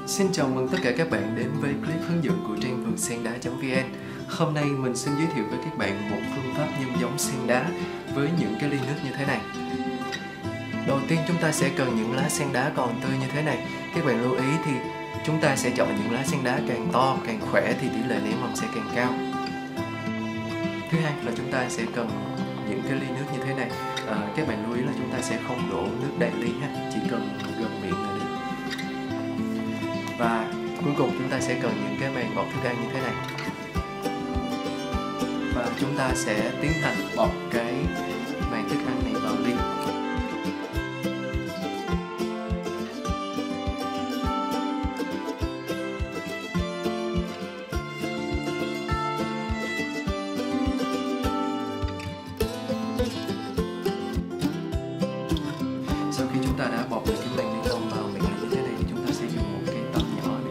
Xin chào mừng tất cả các bạn đến với clip hướng dẫn của trang vườn sen đá.vn. Hôm nay mình xin giới thiệu với các bạn một phương pháp nhân giống sen đá với những cái ly nước như thế này. Đầu tiên chúng ta sẽ cần những lá sen đá còn tươi như thế này. Các bạn lưu ý thì chúng ta sẽ chọn những lá sen đá càng to, càng khỏe thì tỷ lệ nảy mầm sẽ càng cao. Thứ hai là chúng ta sẽ cần những cái ly nước như thế này. Các bạn lưu ý là chúng ta sẽ không đổ nước đầy ly ha, chỉ cần gần miệng là được. Và cuối cùng chúng ta sẽ cần những cái màng bọc thức ăn như thế này. Và chúng ta sẽ tiến hành bọc cái màng thức ăn này vào ly. Sau khi chúng ta đã bọc được cái màng ni lông vào miệng ly như thế này thì chúng ta sẽ dùng một cái tăm nhỏ để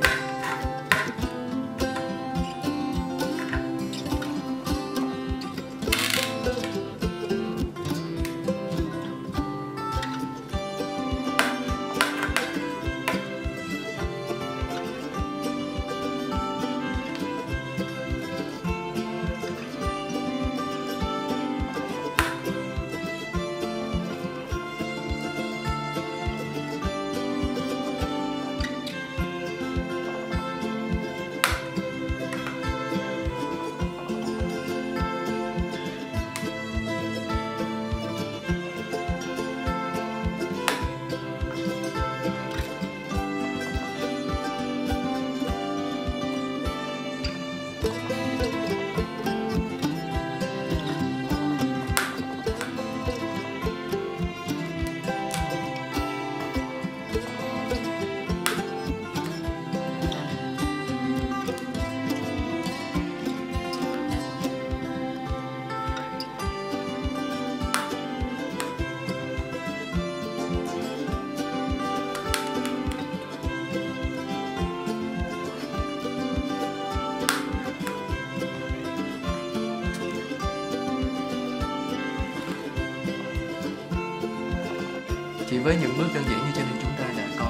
Chỉ với những bước đơn giản như trên thì chúng ta đã có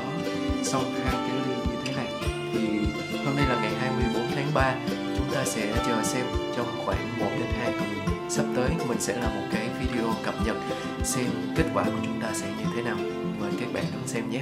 xong hai cái ly như thế này. Thì hôm nay là ngày 24 tháng 3, chúng ta sẽ chờ xem trong khoảng 1 đến 2 tuần sắp tới mình sẽ làm một cái video cập nhật xem kết quả của chúng ta sẽ như thế nào. Mời các bạn đón xem nhé.